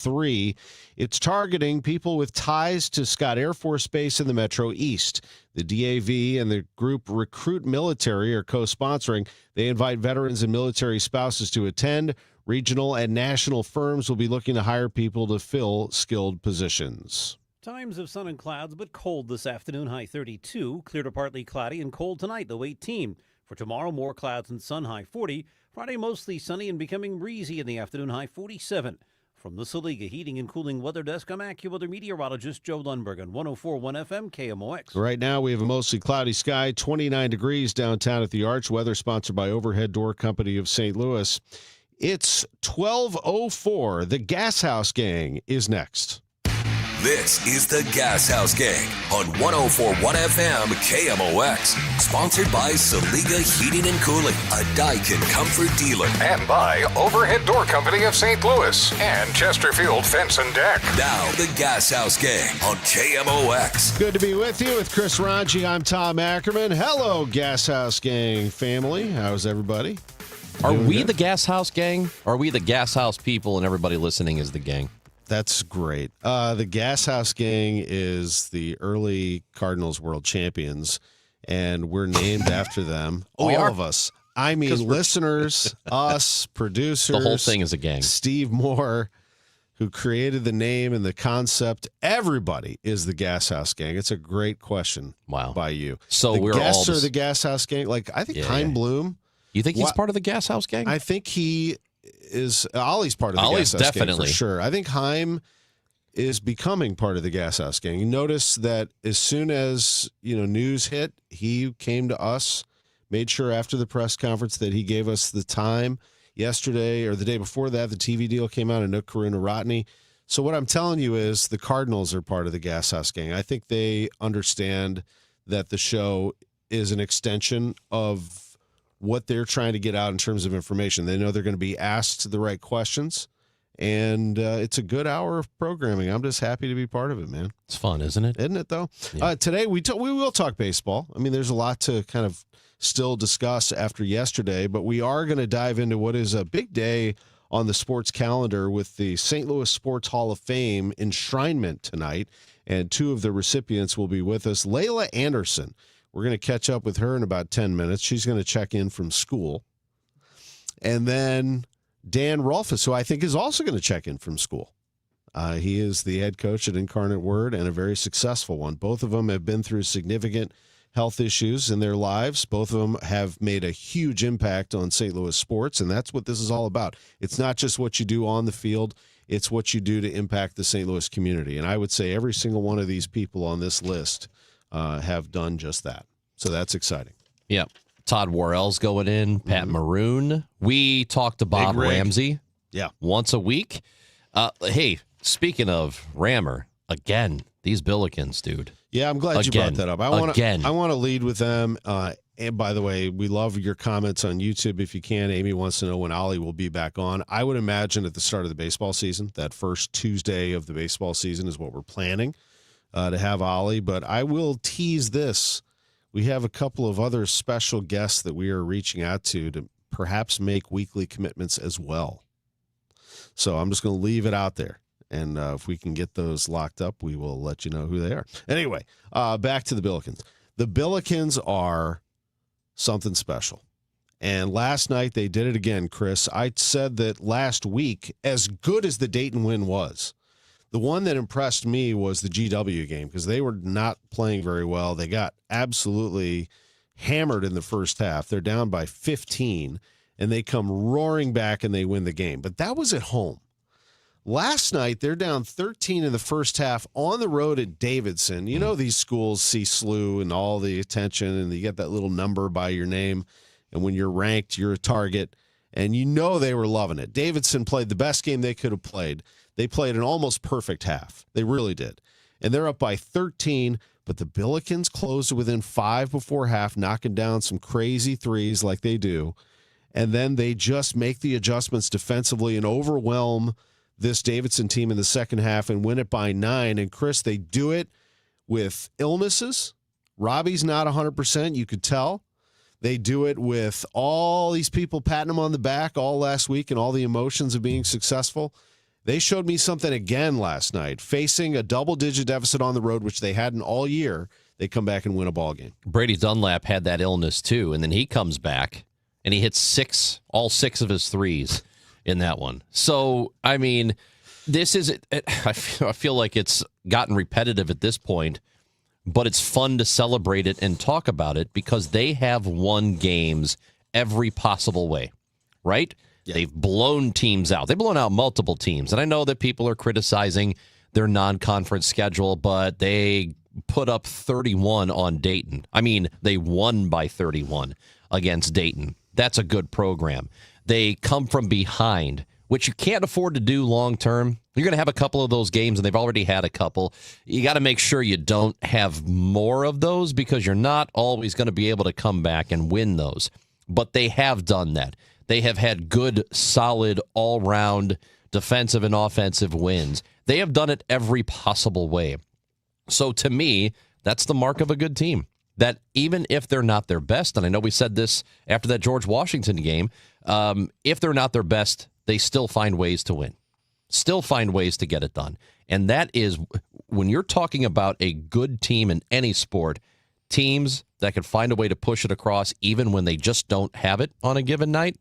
3. It's targeting people with ties to Scott Air Force Base in the Metro East. The DAV and the group Recruit Military are co-sponsoring. They invite veterans and military spouses to attend. Regional and national firms will be looking to hire people to fill skilled positions. Times of sun and clouds, but cold this afternoon, high 32. Clear to partly cloudy and cold tonight, low 18. For tomorrow, more clouds and sun, high 40. Friday, mostly sunny and becoming breezy in the afternoon, high 47. From the Saliga Heating and Cooling Weather Desk, I'm AccuWeather meteorologist Joe Lundberg on 104.1 FM KMOX. Right now, we have a mostly cloudy sky, 29 degrees downtown at the Arch. Weather sponsored by Overhead Door Company of St. Louis. It's 12:04. The Gashouse Gang is next. This is the Gashouse Gang on 104.1 FM KMOX. Sponsored by Saliga Heating and Cooling, a Daikin comfort dealer. And by Overhead Door Company of St. Louis and Chesterfield Fence and Deck. Now, the Gashouse Gang on KMOX. Good to be with you with Chris Ranji. I'm Tom Ackerman. Hello, Gashouse Gang family. How's everybody? Are we the Gashouse Gang? Or are we the Gashouse people and everybody listening is the gang? That's great. The Gashouse Gang is the early Cardinals world champions, and we're named after them. We all are? of us. I mean, listeners, us, producers. The whole thing is a gang. Steve Moore, who created the name and the concept. Everybody is the Gashouse Gang. It's a great question by you. So the we're guests all are the Gashouse Gang. Like, I think Yeah, Chaim yeah. Bloom. You think he's part of the Gashouse Gang? I think he is. Ollie's part of the Ollie's Gashouse Gang definitely. for sure. I think Chaim is becoming part of the Gashouse Gang. You notice that as soon as news hit, he came to us, made sure after the press conference that he gave us the time yesterday or the day before that. The TV deal came out, Anouk Karuna-Rotney. So what I'm telling you is the Cardinals are part of the Gashouse Gang. I think they understand that the show is an extension of what they're trying to get out in terms of information. They know they're going to be asked the right questions, and it's a good hour of programming. I'm just happy to be part of it, man. It's fun, isn't it? Isn't it, though? Yeah. Today, we will talk baseball. I mean, there's a lot to kind of still discuss after yesterday, but we are going to dive into what is a big day on the sports calendar with the St. Louis Sports Hall of Fame enshrinement tonight, and two of the recipients will be with us. Layla Anderson. We're going to catch up with her in about 10 minutes. She's going to check in from school. And then Dan Rolfus, who I think is also going to check in from school. He is the head coach at Incarnate Word and a very successful one. Both of them have been through significant health issues in their lives. Both of them have made a huge impact on St. Louis sports, and that's what this is all about. It's not just what you do on the field. It's what you do to impact the St. Louis community. And I would say every single one of these people on this list have done just that. So that's exciting. Yeah. Todd Worrell's going in, Pat Maroon. We talked to Bob Ramsey once a week. Hey, speaking of Rammer, again, these Billikens, dude. Yeah, I'm glad you brought that up. I want to lead with them. And by the way, we love your comments on YouTube if you can. Amy wants to know when Ollie will be back on. I would imagine at the start of the baseball season, that first Tuesday of the baseball season is what we're planning to have Ollie. But I will tease this. We have a couple of other special guests that we are reaching out to perhaps make weekly commitments as well. So I'm just going to leave it out there. And if we can get those locked up, we will let you know who they are. Anyway, back to the Billikens. The Billikens are something special. And last night they did it again, Chris. I said that last week, as good as the Dayton win was, the one that impressed me was the GW game because they were not playing very well. They got absolutely hammered in the first half. They're down by 15, and they come roaring back and they win the game. But that was at home. Last night, they're down 13 in the first half on the road at Davidson. You know these schools see SLU and all the attention, and you get that little number by your name. And when you're ranked, you're a target. And you know they were loving it. Davidson played the best game they could have played. They played an almost perfect half. They really did. And they're up by 13, but the Billikens closed within 5 before half, knocking down some crazy threes like they do. And then they just make the adjustments defensively and overwhelm this Davidson team in the second half and win it by 9. And, Chris, they do it with illnesses. Robbie's not 100%, you could tell. They do it with all these people patting them on the back all last week and all the emotions of being successful. They showed me something again last night. Facing a double-digit deficit on the road, which they hadn't all year, they come back and win a ball game. Brady Dunlap had that illness too, and then he comes back and he hits all six of his threes in that one. So, I mean, this is I feel like it's gotten repetitive at this point, but it's fun to celebrate it and talk about it because they have won games every possible way, right? Yeah. They've blown teams out. They've blown out multiple teams. And I know that people are criticizing their non-conference schedule, but they put up 31 on Dayton. I mean, they won by 31 against Dayton. That's a good program. They come from behind, which you can't afford to do long term. You're going to have a couple of those games, and they've already had a couple. You got to make sure you don't have more of those because you're not always going to be able to come back and win those. But they have done that. They have had good, solid, all-round defensive and offensive wins. They have done it every possible way. So to me, that's the mark of a good team. That even if they're not their best, and I know we said this after that George Washington game, if they're not their best, they still find ways to win. Still find ways to get it done. And that is, when you're talking about a good team in any sport, teams that can find a way to push it across even when they just don't have it on a given night,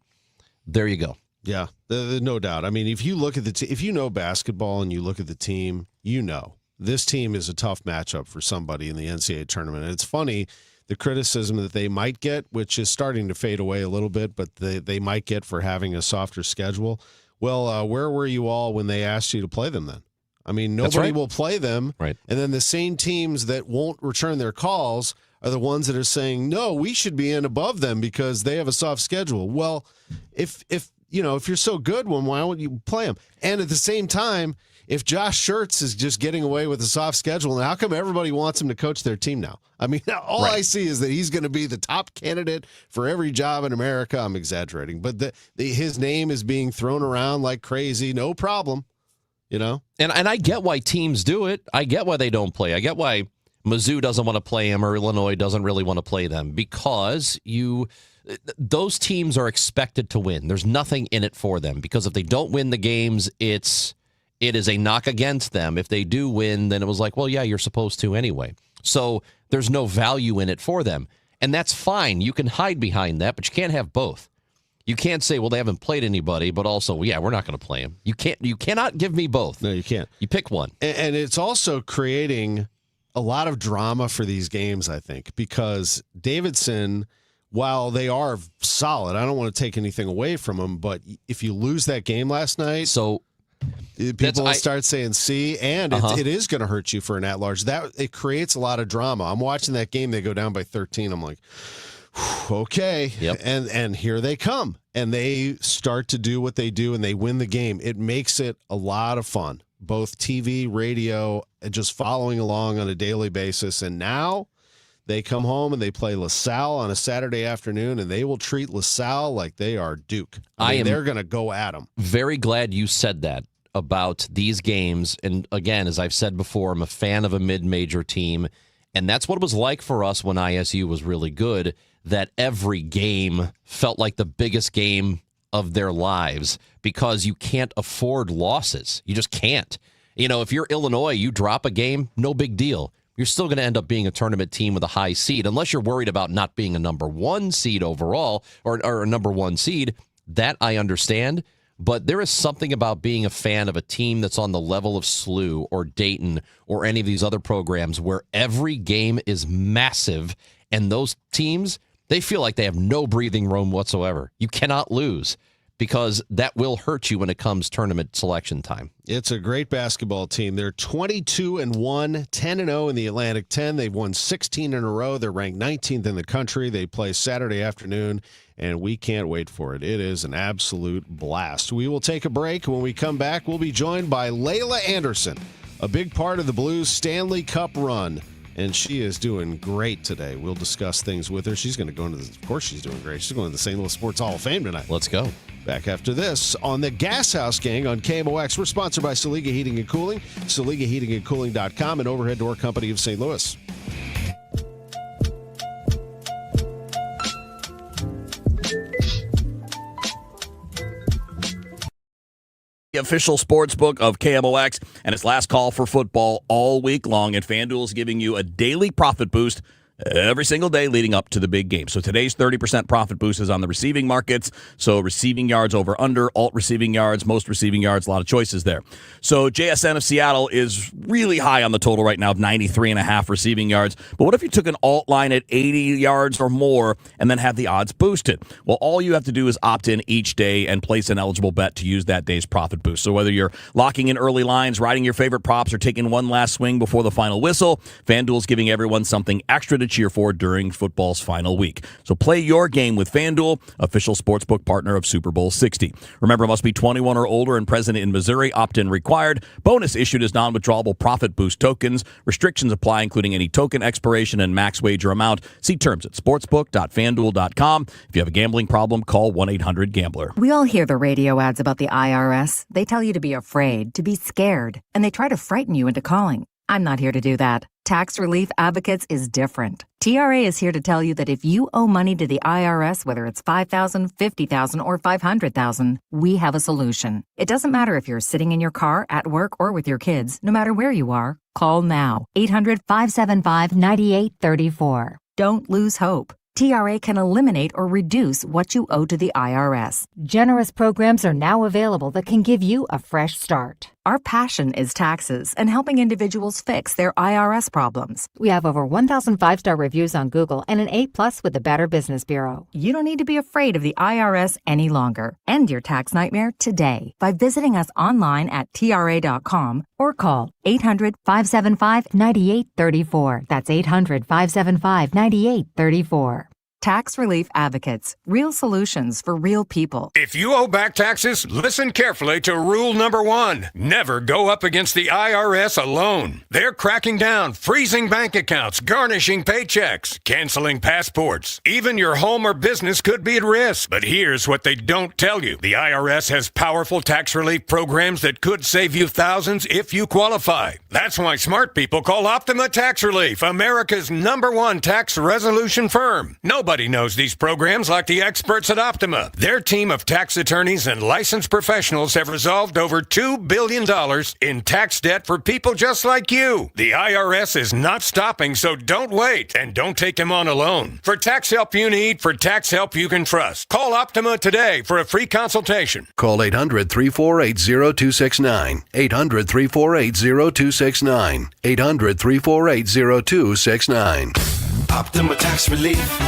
there you go. Yeah, no doubt. I mean, if you look at if you know basketball and you look at the team, you know this team is a tough matchup for somebody in the NCAA tournament. And it's funny, the criticism that they might get, which is starting to fade away a little bit, but they might get for having a softer schedule. Well, where were you all when they asked you to play them then? I mean, nobody will play them. Right. And then the same teams that won't return their calls are the ones that are saying, no, we should be in above them because they have a soft schedule. Well, if you're so good, well, why don't you play them? And at the same time, if Josh Schertz is just getting away with a soft schedule, and how come everybody wants him to coach their team now? I mean, all I see is that he's going to be the top candidate for every job in America. I'm exaggerating, but his name is being thrown around like crazy. No problem, And I get why teams do it. I get why they don't play. I get why Mizzou doesn't want to play him or Illinois doesn't really want to play them because those teams are expected to win. There's nothing in it for them because if they don't win the games, it is a knock against them. If they do win, then it was like, well, yeah, you're supposed to anyway. So there's no value in it for them. And that's fine. You can hide behind that, but you can't have both. You can't say, well, they haven't played anybody, but also, yeah, we're not going to play them. You cannot give me both. No, you can't. You pick one. And it's also creating a lot of drama for these games, I think, because Davidson, while they are solid, I don't want to take anything away from them, but if you lose that game last night, so people will start saying, see, and it is going to hurt you for an at-large. It creates a lot of drama. I'm watching that game. They go down by 13. I'm like, okay. Yep. And here they come. And they start to do what they do, and they win the game. It makes it a lot of fun, both TV, radio, and just following along on a daily basis. And now they come home and they play LaSalle on a Saturday afternoon, and they will treat LaSalle like they are Duke. They're going to go at them. Very glad you said that about these games. And again, as I've said before, I'm a fan of a mid-major team. And that's what it was like for us when ISU was really good, that every game felt like the biggest game of their lives because you can't afford losses. You just can't. If you're Illinois, you drop a game, no big deal. You're still going to end up being a tournament team with a high seed, unless you're worried about not being a number one seed overall or a number one seed. That I understand. But there is something about being a fan of a team that's on the level of SLU or Dayton or any of these other programs where every game is massive, and those teams, they feel like they have no breathing room whatsoever. You cannot lose because that will hurt you when it comes tournament selection time. It's a great basketball team. They're 22-1, 10-0 in the Atlantic 10. They've won 16 in a row. They're ranked 19th in the country. They play Saturday afternoon, and we can't wait for it. It is an absolute blast. We will take a break. When we come back, we'll be joined by Layla Anderson, a big part of the Blues Stanley Cup run. And she is doing great today. We'll discuss things with her. She's going to go into of course she's doing great. She's going to the St. Louis Sports Hall of Fame tonight. Let's go. Back after this on the Gashouse Gang on KMOX. We're sponsored by Saliga Heating and Cooling, SaligaHeatingandCooling.com, and Overhead Door Company of St. Louis. official sports book of KMOX, and it's last call for football all week long, and FanDuel is giving you a daily profit boost every single day leading up to the big game. So today's 30% profit boost is on the receiving markets. So receiving yards over under, alt receiving yards, most receiving yards, a lot of choices there. So JSN of Seattle is really high on the total right now of 93.5 receiving yards. But what if you took an alt line at 80 yards or more and then have the odds boosted? Well, all you have to do is opt in each day and place an eligible bet to use that day's profit boost. So whether you're locking in early lines, riding your favorite props, or taking one last swing before the final whistle, FanDuel's giving everyone something extra to cheer for during football's final week. So play your game with FanDuel, official sportsbook partner of Super Bowl 60. Remember, must be 21 or older and present in Missouri. Opt-in required. Bonus issued as non-withdrawable profit boost tokens. Restrictions apply, including any token expiration and max wager amount. See terms at sportsbook.fanduel.com. If you have a gambling problem, call 1-800-GAMBLER. We all hear the radio ads about the IRS. They tell you to be afraid, to be scared, and they try to frighten you into calling. I'm not here to do that. Tax Relief Advocates is different. TRA is here to tell you that if you owe money to the IRS, whether it's $5,000, $50,000, or $500,000, we have a solution. It doesn't matter if you're sitting in your car, at work, or with your kids. No matter where you are, call now. 800-575-9834. Don't lose hope. TRA can eliminate or reduce what you owe to the IRS. Generous programs are now available that can give you a fresh start. Our passion is taxes and helping individuals fix their IRS problems. We have over 1,000 five-star reviews on Google and an A+ with the Better Business Bureau. You don't need to be afraid of the IRS any longer. End your tax nightmare today by visiting us online at TRA.com or call 800-575-9834. That's 800-575-9834. Tax Relief Advocates. Real solutions for real people. If you owe back taxes, listen carefully to rule number 1. Never go up against the IRS alone. They're cracking down, freezing bank accounts, garnishing paychecks, canceling passports. Even your home or business could be at risk. But here's what they don't tell you. The IRS has powerful tax relief programs that could save you thousands if you qualify. That's why smart people call Optima Tax Relief, America's #1 tax resolution firm. Nobody knows these programs like the experts at Optima. Their team of tax attorneys and licensed professionals have resolved over $2 billion in tax debt for people just like you. The IRS is not stopping, so don't wait and don't take them on alone. For tax help you need, for tax help you can trust, call Optima today for a free consultation. Call 800-348-0269. 800-348-0269. 800-348-0269. Optima Tax Relief.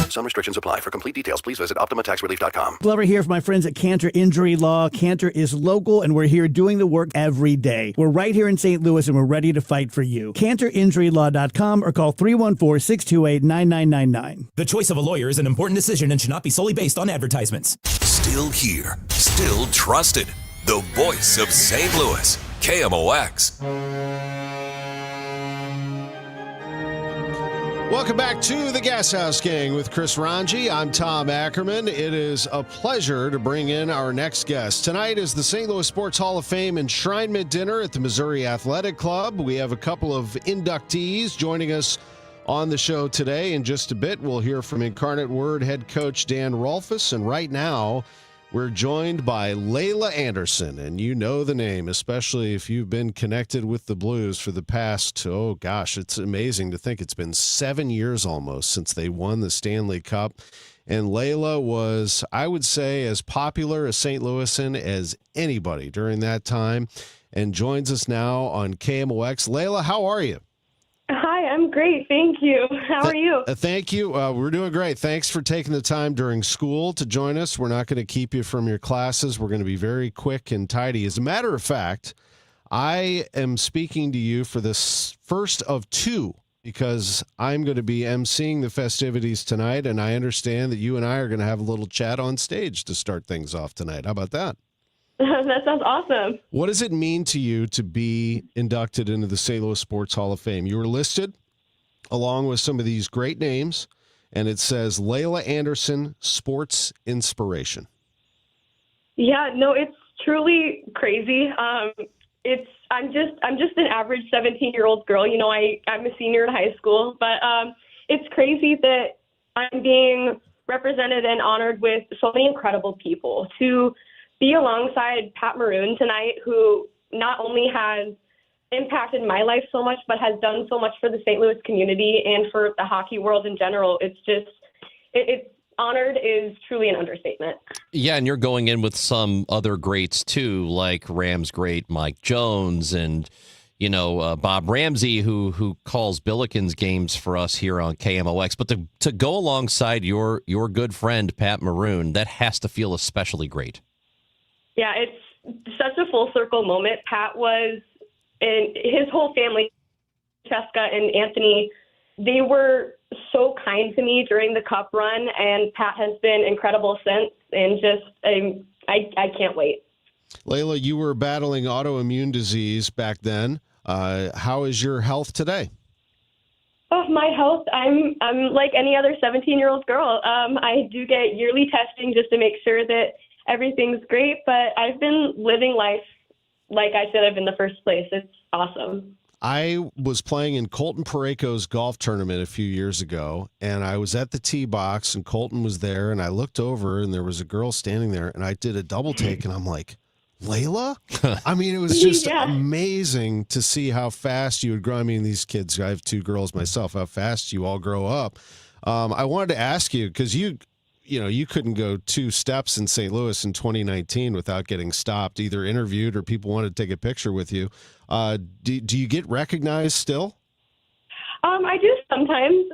Some restrictions apply. For complete details, please visit OptimaTaxRelief.com. Glover here for my friends at Cantor Injury Law. Cantor is local, and we're here doing the work every day. We're right here in St. Louis, and we're ready to fight for you. CantorInjuryLaw.com or call 314-628-9999. The choice of a lawyer is an important decision and should not be solely based on advertisements. Still here, still trusted. The voice of St. Louis, KMOX. Welcome back to the Gashouse Gang with Chris Ranji. I'm Tom Ackerman. It is a pleasure to bring in our next guest. Tonight is the St. Louis Sports Hall of Fame enshrinement dinner at the Missouri Athletic Club. We have a couple of inductees joining us on the show today. In just a bit, we'll hear from Incarnate Word head coach Dan Rolfus. And right now, we're joined by Layla Anderson, and you know the name, especially if you've been connected with the Blues for the past, it's amazing to think it's been 7 years almost since they won the Stanley Cup. And Layla was, I would say, as popular a St. Louisan as anybody during that time, and joins us now on KMOX. Layla, how are you? Hi, I'm great. Thank you. How are you? Thank you. We're doing great. Thanks for taking the time during school to join us. We're not going to keep you from your classes. We're going to be very quick and tidy. As a matter of fact, I am speaking to you for this first of two because I'm going to be emceeing the festivities tonight, and I understand that you and I are going to have a little chat on stage to start things off tonight. How about that? That sounds awesome. What does it mean to you to be inducted into the St. Louis Sports Hall of Fame? You were listed along with some of these great names, and it says Layla Anderson, Sports Inspiration. Yeah, no, it's truly crazy. I'm just an average 17-year-old girl. You know, I'm a senior in high school, but it's crazy that I'm being represented and honored with so many incredible people. To be alongside Pat Maroon tonight, who not only has impacted my life so much, but has done so much for the St. Louis community and for the hockey world in general. It's honored is truly an understatement. Yeah, and you're going in with some other greats too, like Rams great Mike Jones and Bob Ramsey, who calls Billikens games for us here on KMOX. But to go alongside your good friend Pat Maroon, that has to feel especially great. Yeah, it's such a full circle moment. Pat was, and his whole family, Francesca and Anthony, they were so kind to me during the Cup run, and Pat has been incredible since. And I can't wait. Layla, you were battling autoimmune disease back then. How is your health today? Oh, my health, I'm like any other 17-year-old girl. I do get yearly testing just to make sure that everything's great, but I've been living life like I should have in the first place. It's awesome. I was playing in Colton Parayko's golf tournament a few years ago, and I was at the tee box, and Colton was there, and I looked over, and there was a girl standing there, and I did a double take, and I'm like, Layla? I mean, it was just amazing to see how fast you would grow. I mean, these kids, I have two girls myself, how fast you all grow up. I wanted to ask you, because you couldn't go 2 steps in St. Louis in 2019 without getting stopped, either interviewed or people wanted to take a picture with you. Do you get recognized still? I do sometimes.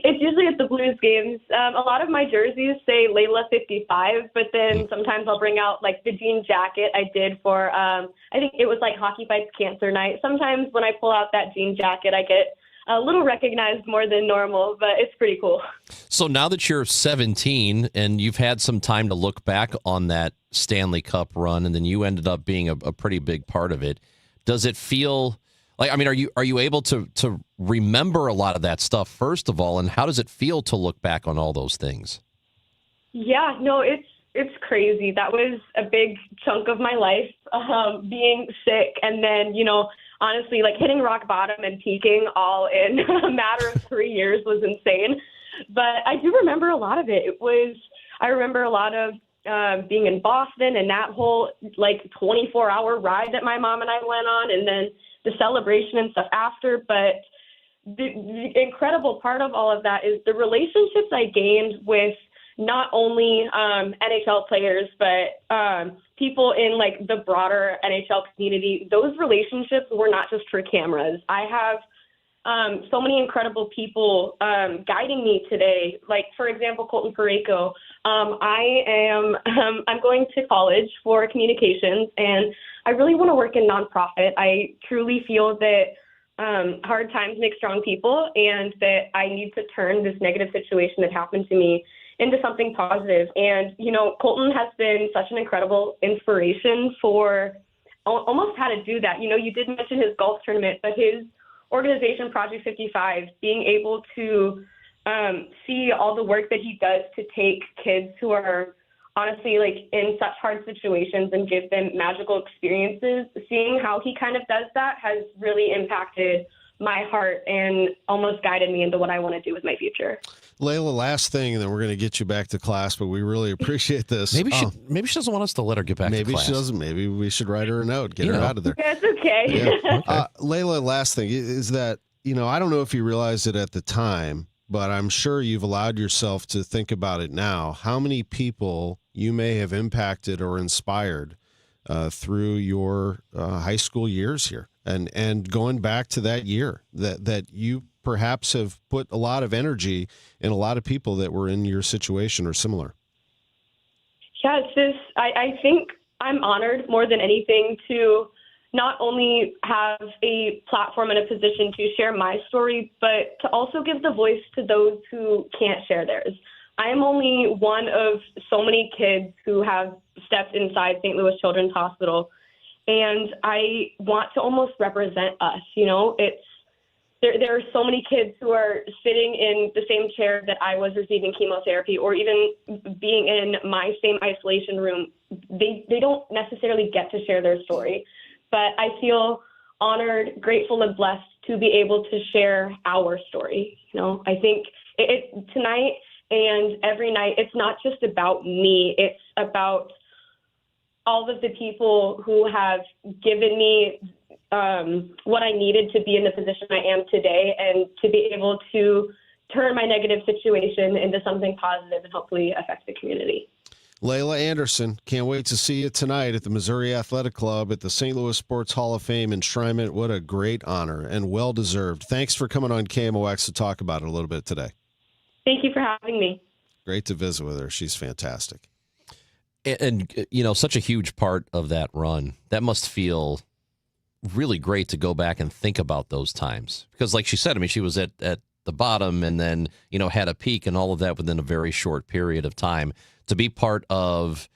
It's usually at the Blues games. A lot of my jerseys say Layla 55, but then sometimes I'll bring out like the jean jacket I did for, I think it was like Hockey Fights Cancer Night. Sometimes when I pull out that jean jacket, I get a little recognized more than normal, but it's pretty cool. So now that you're 17 and you've had some time to look back on that Stanley Cup run, and then you ended up being a pretty big part of it, does it feel like, I mean, are you able to remember a lot of that stuff, first of all, and how does it feel to look back on all those things? Yeah, no, it's crazy. That was a big chunk of my life, being sick, and then, honestly, like hitting rock bottom and peaking all in a matter of 3 years was insane. But I do remember a lot of it. I remember a lot of being in Boston and that whole 24-hour ride that my mom and I went on, and then the celebration and stuff after. But the incredible part of all of that is the relationships I gained with not only NHL players, but people in the broader NHL community. Those relationships were not just for cameras. I have so many incredible people guiding me today. Like, for example, Colton Parayko. I'm going to college for communications, and I really want to work in nonprofit. I truly feel that hard times make strong people, and that I need to turn this negative situation that happened to me into something positive. And, Colton has been such an incredible inspiration for almost how to do that. You did mention his golf tournament, but his organization, Project 55, being able to see all the work that he does to take kids who are honestly in such hard situations and give them magical experiences, seeing how he kind of does that has really impacted my heart and almost guided me into what I want to do with my future. Layla, last thing, and then we're going to get you back to class, but we really appreciate this. Maybe she doesn't want us to let her get back to class. Maybe she doesn't. Maybe we should write her a note, get her out of there. That's okay. Yeah. Okay. Layla, last thing is that, I don't know if you realized it at the time, but I'm sure you've allowed yourself to think about it now. How many people you may have impacted or inspired through your high school years here, and going back to that year that you perhaps have put a lot of energy in a lot of people that were in your situation or similar. Yeah, it's just, I think I'm honored more than anything to not only have a platform and a position to share my story, but to also give the voice to those who can't share theirs. I am only one of so many kids who have stepped inside St. Louis Children's Hospital, and I want to almost represent us. There are so many kids who are sitting in the same chair that I was receiving chemotherapy, or even being in my same isolation room. They don't necessarily get to share their story, but I feel honored, grateful, and blessed to be able to share our story. I think tonight and every night, it's not just about me. It's about all of the people who have given me what I needed to be in the position I am today, and to be able to turn my negative situation into something positive and hopefully affect the community. Layla Anderson, can't wait to see you tonight at the Missouri Athletic Club at the St. Louis Sports Hall of Fame enshrinement. What a great honor and well-deserved. Thanks for coming on KMOX to talk about it a little bit today. Thank you for having me. Great to visit with her. She's fantastic. And such a huge part of that run. That must feel really great to go back and think about those times. Because like she said, I mean, she was at the bottom and then, had a peak and all of that within a very short period of time. To be part of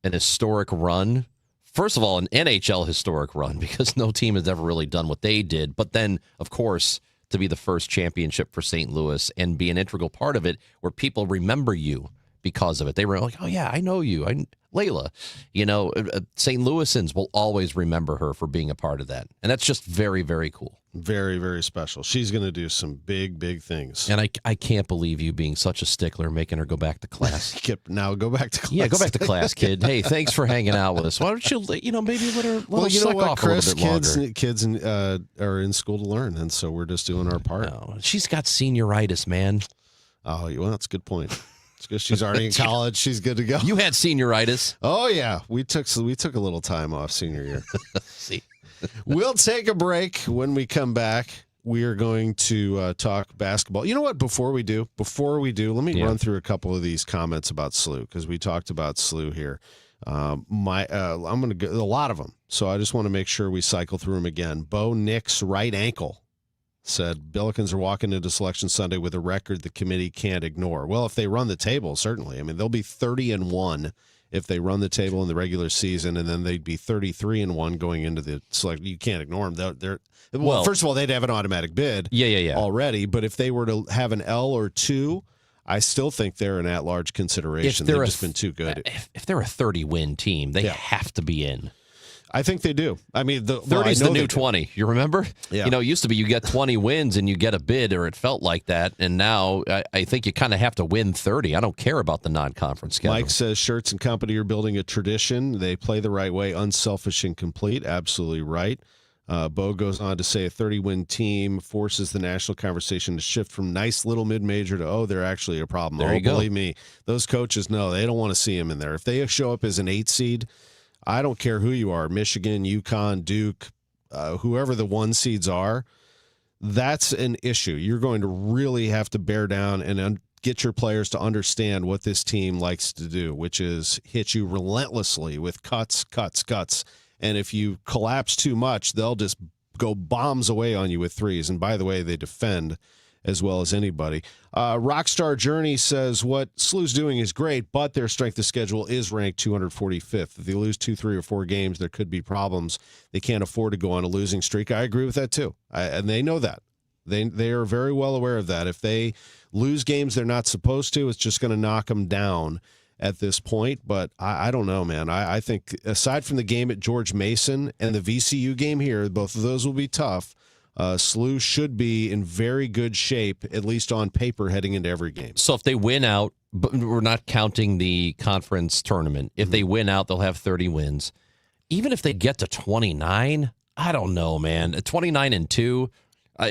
an historic run, first of all, an NHL historic run, because no team has ever really done what they did. But then, of course, to be the first championship for St. Louis and be an integral part of it where people remember you because of it. They were like, oh, yeah, I know you. Layla. St. Louisans will always remember her for being a part of that. And that's just very, very cool. Very, very special. She's going to do some big, big things. And I can't believe you being such a stickler, making her go back to class. Now go back to class. Yeah, go back to class, kid. Hey, thanks for hanging out with us. Why don't you, maybe let her suck off Chris, a little bit longer. Kids are in school to learn, and so we're just doing our part. No, she's got senioritis, man. Oh, well, that's a good point. It's because she's already in college. She's good to go. You had senioritis. Oh, yeah. We took a little time off senior year. See. We'll take a break. When we come back, we are going to talk basketball. You know what? Before we do, let me run through a couple of these comments about SLU, because we talked about SLU here. I'm going to go a lot of them, so I just want to make sure we cycle through them again. Bo Nick's right ankle said Billikens are walking into Selection Sunday with a record the committee can't ignore. Well, if they run the table, certainly. I mean, they'll be 30-1 if they run the table in the regular season, and then they'd be 33-1 going into the select. You can't ignore them. Well, first of all, they'd have an automatic bid already, but if they were to have an L or two, I still think they're an at-large consideration. They've just been too good. If they're a 30-win team, they have to be in. I think they do. I mean, 30 is the new 20. You remember? Yeah. It used to be you get 20 wins and you get a bid, or it felt like that. And now I think you kind of have to win 30. I don't care about the non-conference schedule. Mike says Shirts and Company are building a tradition. They play the right way, unselfish and complete. Absolutely right. Bo goes on to say a 30-win team forces the national conversation to shift from nice little mid-major to, they're actually a problem. There you go. Believe me, those coaches know they don't want to see him in there. If they show up as an 8 seed, I don't care who you are, Michigan, UConn, Duke, whoever the 1 seeds are, that's an issue. You're going to really have to bear down and get your players to understand what this team likes to do, which is hit you relentlessly with cuts. And if you collapse too much, they'll just go bombs away on you with threes. And by the way, they defend as well as anybody. Rockstar Journey says what SLU's doing is great, but their strength of schedule is ranked 245th. If they lose 2, 3, or 4 games, there could be problems. They can't afford to go on a losing streak. I agree with that too, and they know that. They are very well aware of that. If they lose games they're not supposed to, it's just going to knock them down at this point. But I don't know, man. I think aside from the game at George Mason and the VCU game here, both of those will be tough. SLU should be in very good shape, at least on paper, heading into every game. So if they win out, but we're not counting the conference tournament. If they win out, they'll have 30 wins. Even if they get to 29, I don't know, man. 29-2,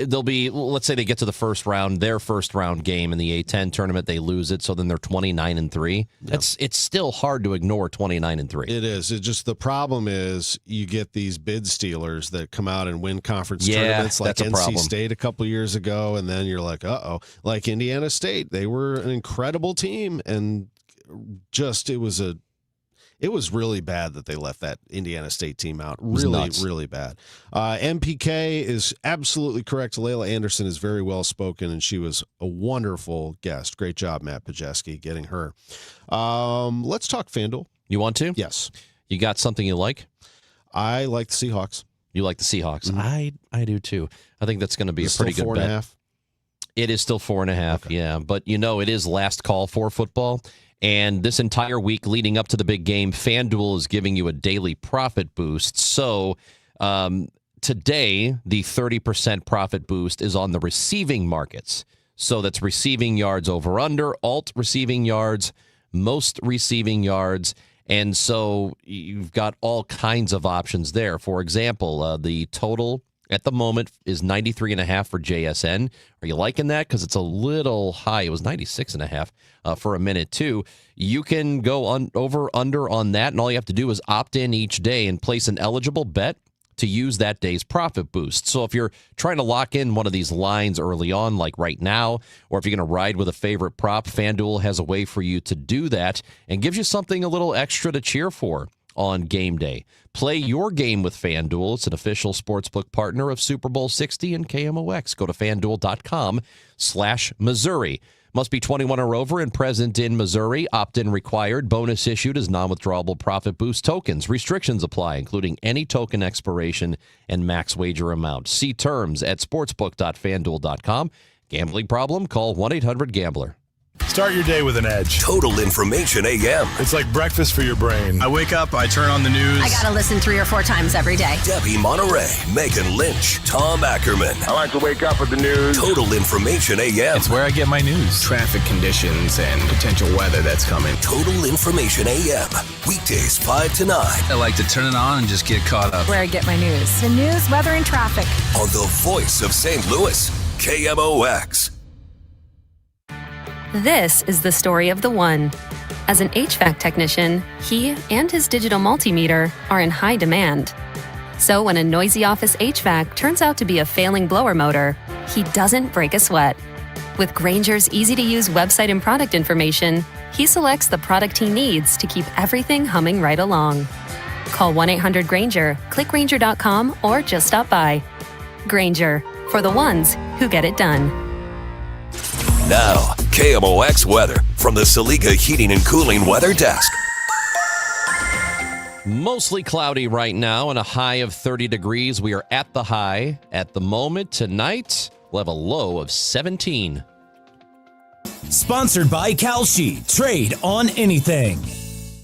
they'll be, let's say they get to the first round, their first round game in the A10 tournament, they lose it, so then they're 29-3. Yeah. It's still hard to ignore 29-3. It is. It's just the problem is you get these bid stealers that come out and win conference tournaments like NC State a couple years ago, and then you're like, like Indiana State. They were an incredible team, and just it was really bad that they left that Indiana State team out. Really bad. MPK is absolutely correct. Layla Anderson is very well spoken, and she was a wonderful guest. Great job, Matt Pajeski, getting her. Let's talk FanDuel. You want to? Yes. You got something you like? I like the Seahawks. You like the Seahawks? Mm-hmm. I do too. I think that's going to be a pretty good bet. 4.5? It is still 4.5, okay. Yeah. But, it is last call for football. And this entire week leading up to the big game, FanDuel is giving you a daily profit boost. So today, the 30% profit boost is on the receiving markets. So that's receiving yards over under, alt receiving yards, most receiving yards, And so you've got all kinds of options there. For example, the total at the moment is 93.5 for JSN. Are you liking that? Because it's a little high. It was 96.5 for a minute, too. You can go over, under on that, and all you have to do is opt in each day and place an eligible bet to use that day's profit boost. So if you're trying to lock in one of these lines early on, like right now, or if you're going to ride with a favorite prop, FanDuel has a way for you to do that and gives you something a little extra to cheer for on game day. Play your game with FanDuel. It's an official sportsbook partner of Super Bowl 60 and KMOX. Go to FanDuel.com/Missouri. Must be 21 or over and present in Missouri. Opt-in required. Bonus issued as non-withdrawable profit boost tokens. Restrictions apply, including any token expiration and max wager amount. See terms at sportsbook.fanduel.com. Gambling problem? Call 1-800-GAMBLER. Start your day with an edge. Total Information AM. It's like breakfast for your brain. I wake up, I turn on the news. I gotta listen 3 or 4 times every day. Debbie Monterey, Megan Lynch, Tom Ackerman. I like to wake up with the news. Total Information AM. It's where I get my news. Traffic conditions and potential weather that's coming. Total Information AM. Weekdays 5 to 9. I like to turn it on and just get caught up. Where I get my news. The news, weather, and traffic. On the voice of St. Louis, KMOX. This is the story of the one. As an HVAC technician, he and his digital multimeter are in high demand. So when a noisy office HVAC turns out to be a failing blower motor, he doesn't break a sweat. With Grainger's easy-to-use website and product information, he selects the product he needs to keep everything humming right along. Call 1-800-GRAINGER, click Grainger.com, or just stop by. Grainger, for the ones who get it done. Now, KMOX weather from the Saliga Heating and Cooling Weather Desk. Mostly cloudy right now and a high of 30 degrees. We are at the high at the moment. Tonight, we'll have a low of 17. Sponsored by Kalshi. Trade on anything.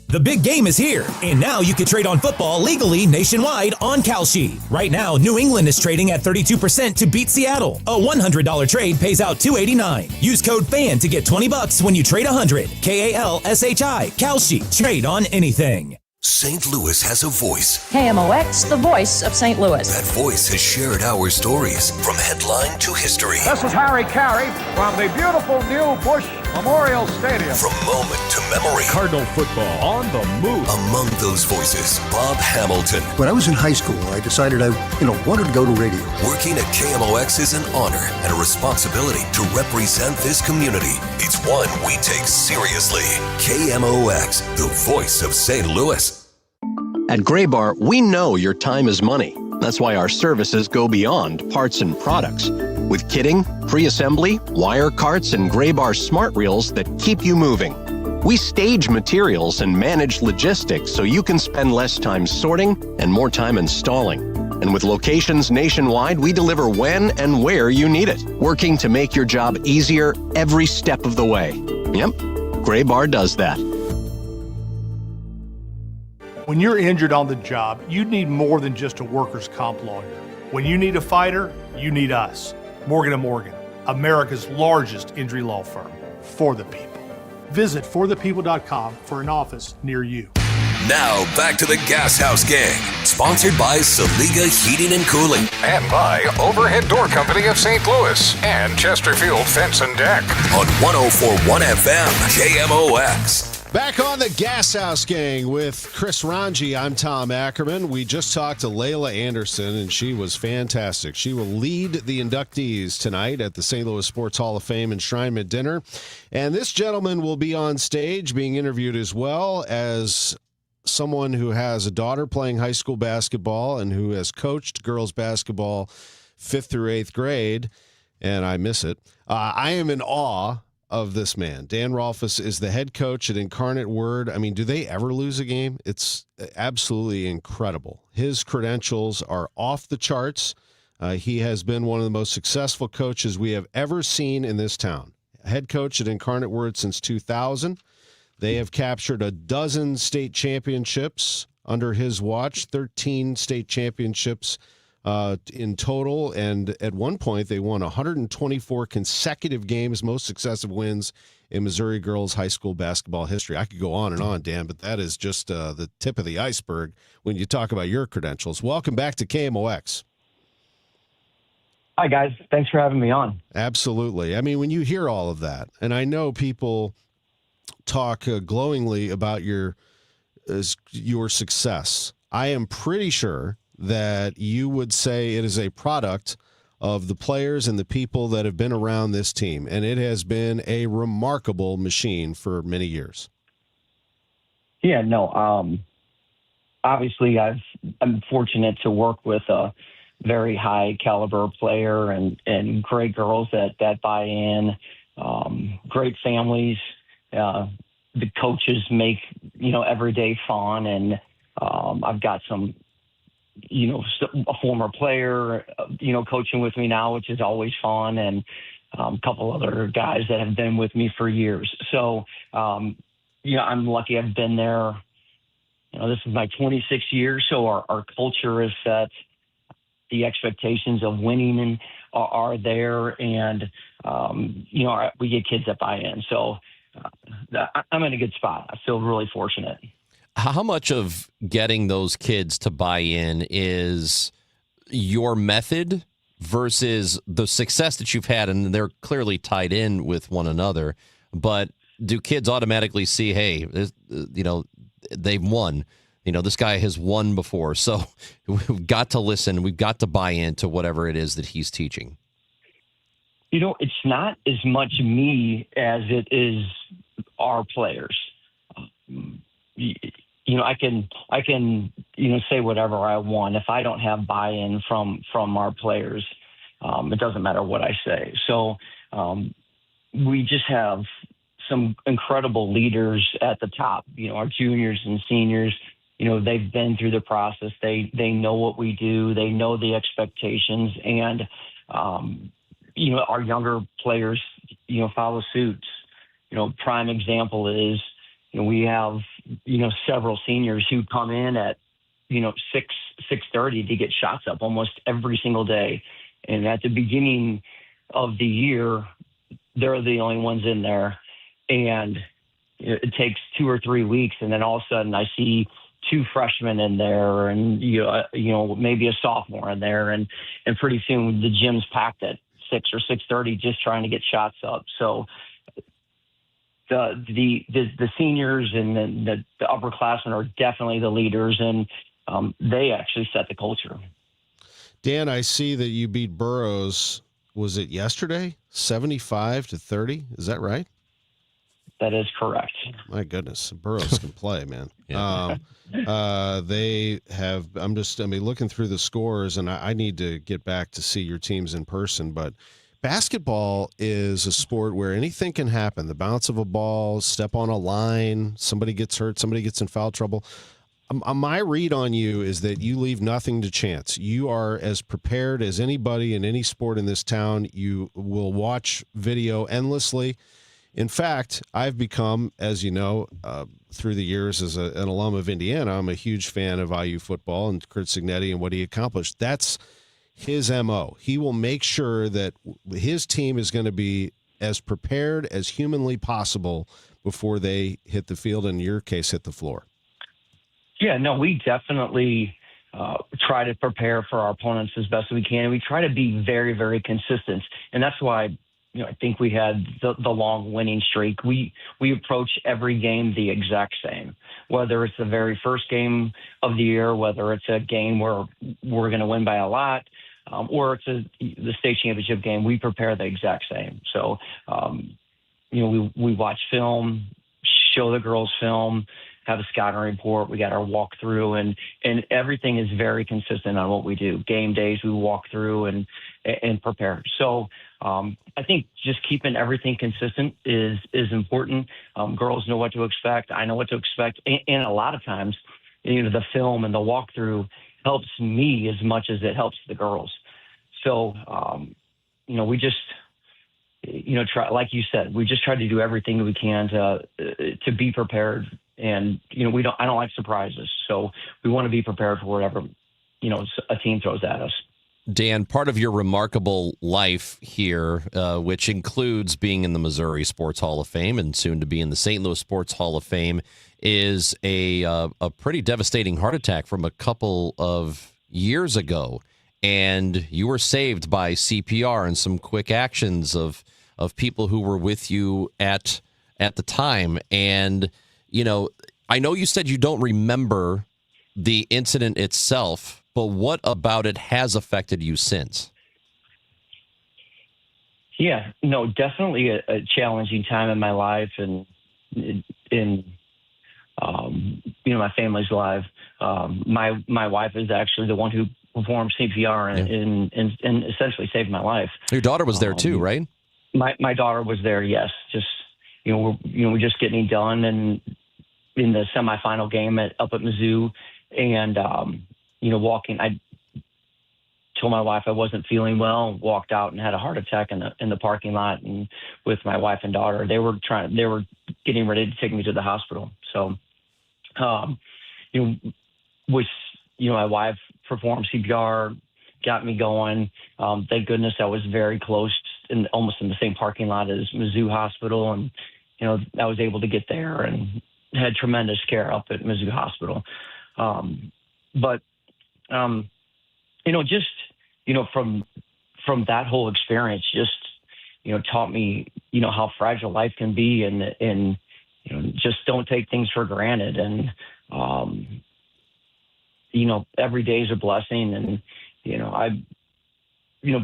The big game is here, and now you can trade on football legally nationwide on Kalshi. Right now, New England is trading at 32% to beat Seattle. A $100 trade pays out $289. Use code FAN to get $20 when you trade 100. KALSHI. Kalshi. Trade on anything. St. Louis has a voice. KMOX, the voice of St. Louis. That voice has shared our stories from headline to history. This is Harry Carey from the beautiful new Busch Memorial Stadium. From moment to memory. Cardinal football on the move. Among those voices, Bob Hamilton. When I was in high school, I decided I wanted to go to radio. Working at KMOX is an honor and a responsibility to represent this community. It's one we take seriously. KMOX, the voice of St. Louis. At Graybar, we know your time is money. That's why our services go beyond parts and products. With kitting, pre-assembly, wire carts, and Graybar smart reels that keep you moving. We stage materials and manage logistics so you can spend less time sorting and more time installing. And with locations nationwide, we deliver when and where you need it, working to make your job easier every step of the way. Yep, Graybar does that. When you're injured on the job, you need more than just a workers' comp lawyer. When you need a fighter, you need us. Morgan & Morgan, America's largest injury law firm. For the people. Visit forthepeople.com for an office near you. Now back to the Gashouse Gang, sponsored by Saliga Heating and Cooling. And by Overhead Door Company of St. Louis and Chesterfield Fence and Deck. On 104.1 FM, KMOX. Back on the Gashouse Gang with Chris Ranji. I'm Tom Ackerman. We just talked to Layla Anderson, and she was fantastic. She will lead the inductees tonight at the St. Louis Sports Hall of Fame enshrinement dinner. And this gentleman will be on stage being interviewed as well as someone who has a daughter playing high school basketball and who has coached girls basketball 5th through 8th grade, and I miss it. I am in awe of this man. Dan Rolfus is the head coach at Incarnate Word. I mean, do they ever lose a game? It's absolutely incredible. His credentials are off the charts. He has been one of the most successful coaches we have ever seen in this town. Head coach at Incarnate Word since 2000. They have captured a dozen state championships under his watch, 13 state championships in total, and at one point they won 124 consecutive games, most successive wins in Missouri girls high school basketball history. I could go on and on, Dan, but that is just the tip of the iceberg when you talk about your credentials. Welcome back to KMOX. Hi, guys. Thanks for having me on. Absolutely. I mean, when you hear all of that, and I know people talk glowingly about your success, I am pretty sure that you would say it is a product of the players and the people that have been around this team, and it has been a remarkable machine for many years. Yeah, no. Obviously, I'm fortunate to work with a very high caliber player and great girls that buy in, great families. The coaches make every day fun, and I've got some a former player coaching with me now, which is always fun, and a couple other guys that have been with me for years. So I'm lucky I've been there. This is my 26th year, so our culture is set. The expectations of winning are there, and we get kids that buy in. So I'm in a good spot. I feel really fortunate. How much of getting those kids to buy in is your method versus the success that you've had? And they're clearly tied in with one another. But do kids automatically see, hey, they've won? This guy has won before. So we've got to listen. We've got to buy into whatever it is that he's teaching. It's not as much me as it is our players. I can say whatever I want. If I don't have buy-in from our players, it doesn't matter what I say. So we just have some incredible leaders at the top. Our juniors and seniors. They've been through the process. They know what we do. They know the expectations, and our younger players follow suit. Prime example is we have several seniors who come in at 6:30 to get shots up almost every single day, and at the beginning of the year they're the only ones in there, and it takes 2 or 3 weeks, and then all of a sudden I see 2 freshmen in there, and maybe a sophomore in there, and pretty soon the gym's packed at 6 or 6:30 just trying to get shots up. So the seniors and the upperclassmen are definitely the leaders, and they actually set the culture. Dan, I see that you beat Burroughs. Was it yesterday? 75-30. Is that right? That is correct. My goodness, Burroughs can play, man. Yeah. They have. Looking through the scores, and I need to get back to see your teams in person. But basketball is a sport where anything can happen. The bounce of a ball, step on a line, somebody gets hurt, somebody gets in foul trouble. My read on you is that you leave nothing to chance. You are as prepared as anybody in any sport in this town. You will watch video endlessly. In fact, I've become, as you know, through the years as an alum of Indiana, I'm a huge fan of IU football and Curt Cignetti and what he accomplished. That's his MO. He will make sure that his team is going to be as prepared as humanly possible before they hit the field, and in your case, hit the floor. Yeah, no, we definitely try to prepare for our opponents as best we can. And we try to be very, very consistent. And that's why I think we had the long winning streak. We approach every game the exact same, whether it's the very first game of the year, whether it's a game where we're going to win by a lot, or it's the state championship game. We prepare the exact same. So, we watch film, show the girls film, have a scouting report. We got our walkthrough, and everything is very consistent on what we do. Game days, we walk through and prepare. So I think just keeping everything consistent is important. Girls know what to expect. I know what to expect. And a lot of times, the film and the walkthrough helps me as much as it helps the girls. So, we just, try, like you said, we just try to do everything we can to be prepared. And, I don't like surprises. So we want to be prepared for whatever, a team throws at us. Dan, part of your remarkable life here, which includes being in the Missouri Sports Hall of Fame and soon to be in the St. Louis Sports Hall of Fame, is a pretty devastating heart attack from a couple of years ago. And you were saved by CPR and some quick actions of people who were with you at the time. And, I know you said you don't remember the incident itself, but what about it has affected you since? Yeah, no, definitely a challenging time in my life and in my family's life. My wife is actually the one who performed CPR and essentially saved my life. Your daughter was there too, right? My daughter was there. Yes, just we're just getting done and in the semifinal game up at Mizzou, and walking. I told my wife I wasn't feeling well. Walked out and had a heart attack in the parking lot, and with my wife and daughter, they were getting ready to take me to the hospital. So, my wife performed CPR, got me going. Thank goodness I was very close, almost in the same parking lot as Mizzou Hospital, and I was able to get there and had tremendous care up at Mizzou Hospital. From that whole experience, just taught me how fragile life can be, and just don't take things for granted, and every day is a blessing, and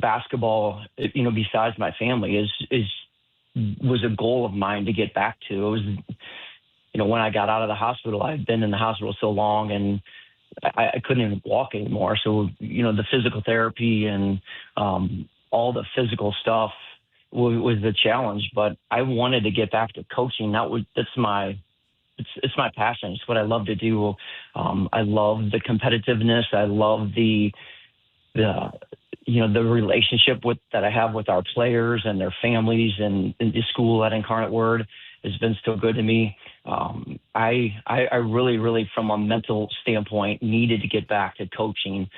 basketball, besides my family, was a goal of mine to get back to. It was, when I got out of the hospital, I'd been in the hospital so long, and I couldn't even walk anymore. So, the physical therapy and all the physical stuff was the challenge. But I wanted to get back to coaching. It's my passion. It's what I love to do. I love the competitiveness. I love the relationship that I have with our players and their families, and the school at Incarnate Word has been so good to me. I really, really, from a mental standpoint, needed to get back to coaching.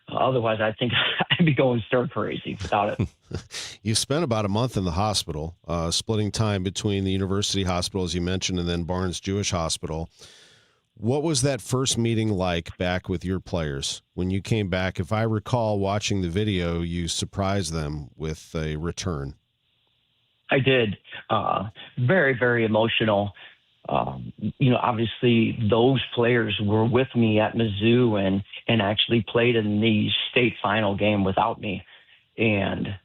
Otherwise, I think I'd be going stir crazy without it. You spent about a month in the hospital, splitting time between the university hospital, as you mentioned, and then Barnes Jewish Hospital. What was that first meeting like back with your players when you came back? If I recall watching the video, you surprised them with a return. I did. Very, very emotional. Obviously those players were with me at Mizzou and actually played in the state final game without me. And,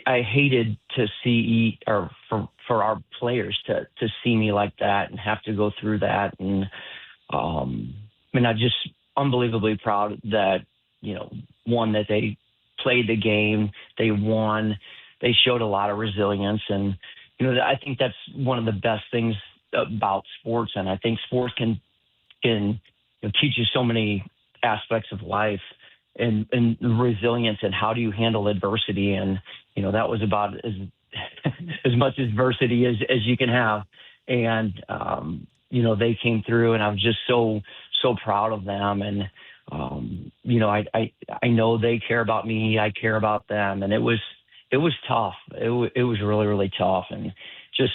I hated to see, or for our players to see me like that and have to go through that. And, I'm just unbelievably proud that, one, that they played the game, they won, they showed a lot of resilience. And, I think that's one of the best things about sports. And I think sports can teach you so many aspects of life and resilience, and how do you handle adversity. And, that was about as much adversity as you can have. And, they came through, and I was just so proud of them. And, I know they care about me. I care about them. And it was tough. It was really, really tough. And just,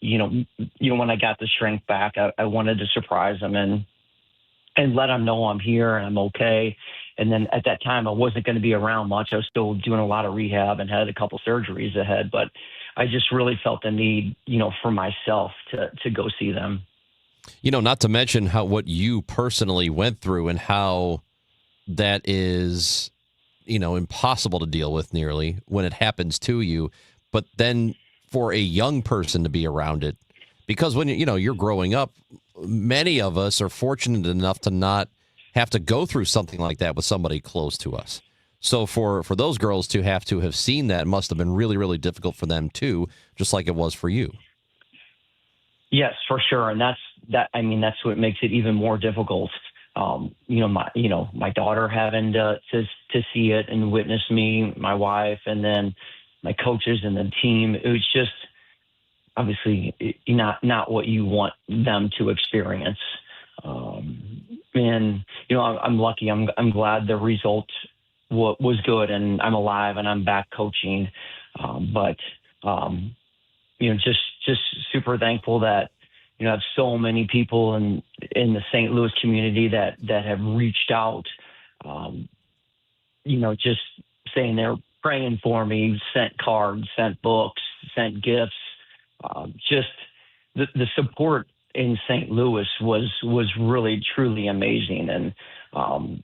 when I got the strength back, I wanted to surprise them and let them know I'm here and I'm okay. And then at that time, I wasn't going to be around much. I was still doing a lot of rehab and had a couple surgeries ahead, but I just really felt the need, for myself to go see them. Not to mention what you personally went through and how that is, impossible to deal with nearly when it happens to you, but then for a young person to be around it, because when you're growing up, many of us are fortunate enough to not have to go through something like that with somebody close to us. So for those girls to have seen that must have been really, really difficult for them too, just like it was for you. Yes, for sure. And that's what makes it even more difficult. My daughter having to see it and witness me, my wife, and then my coaches and the team. It was just obviously not what you want them to experience. And, I'm lucky. I'm glad the result was good, and I'm alive and I'm back coaching. Just super thankful that, I have so many people in the St. Louis community that have reached out, just saying they're praying for me, sent cards, sent books, sent gifts. Just the support in St. Louis was really, truly amazing. And I'm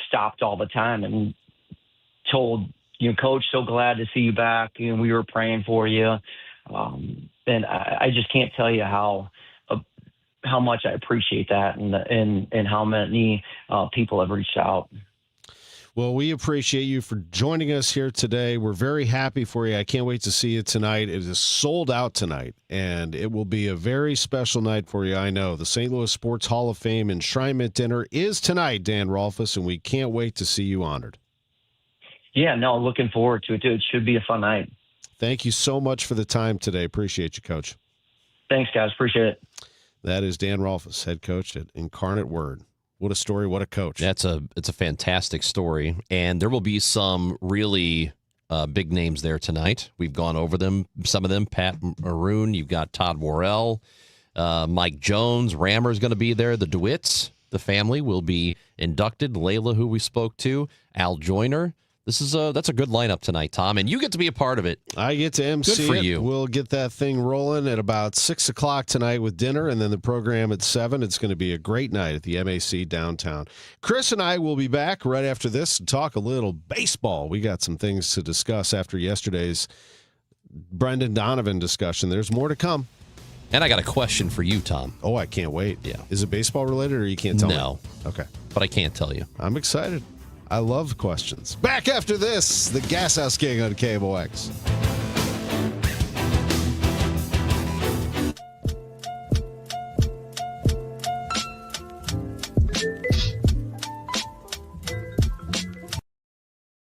stopped all the time and told, Coach, so glad to see you back. We were praying for you. And I just can't tell you how much I appreciate that, and how many people have reached out. Well, we appreciate you for joining us here today. We're very happy for you. I can't wait to see you tonight. It is sold out tonight, and it will be a very special night for you, I know. The St. Louis Sports Hall of Fame enshrinement dinner is tonight, Dan Rolfus, and we can't wait to see you honored. Yeah, no, looking forward to it, too. It should be a fun night. Thank you so much for the time today. Appreciate you, Coach. Thanks, guys. Appreciate it. That is Dan Rolfus, head coach at Incarnate Word. What a story, what a coach. It's a fantastic story, and there will be some really big names there tonight. We've gone over them, some of them. Pat Maroon, you've got Todd Worrell, Mike Jones, Rammer's going to be there. The DeWitts, the family, will be inducted. Layla, who we spoke to, Al Joyner. That's a good lineup tonight, Tom, and you get to be a part of it. I get to MC Good for it. you. We'll get that thing rolling at about 6 o'clock tonight with dinner, and then the program at 7. It's going to be a great night at the MAC downtown. Chris and I will be back right after this to talk a little baseball. We got some things to discuss after yesterday's Brendan Donovan discussion. There's more to come. And I got a question for you, Tom. Oh, I can't wait. Yeah. Is it baseball related, or you can't tell me? No. Okay. But I can't tell you. I'm excited. I love questions. Back after this, the Gashouse Gang on KMOX.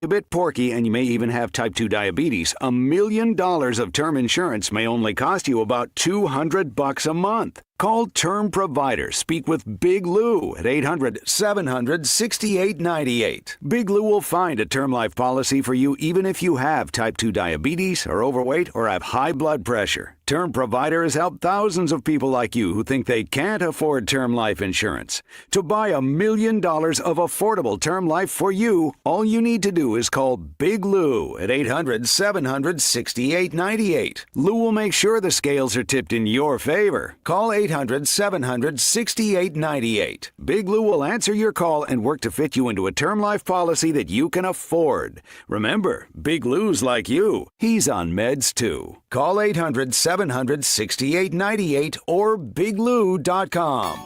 A bit porky, and you may even have type 2 diabetes. $1 million of term insurance may only cost you about $200 a month. Call Term Provider. Speak with Big Lou at 800-700-6898. Big Lou will find a term life policy for you even if you have type 2 diabetes, are overweight, or have high blood pressure. Term Provider has helped thousands of people like you who think they can't afford term life insurance. To buy $1 million of affordable term life for you, all you need to do is call Big Lou at 800-700-6898. Lou will make sure the scales are tipped in your favor. Call 800-700-6898. Big Lou will answer your call and work to fit you into a term life policy that you can afford. Remember, Big Lou's like you. He's on meds too. Call 800-700-6898 or biglou.com.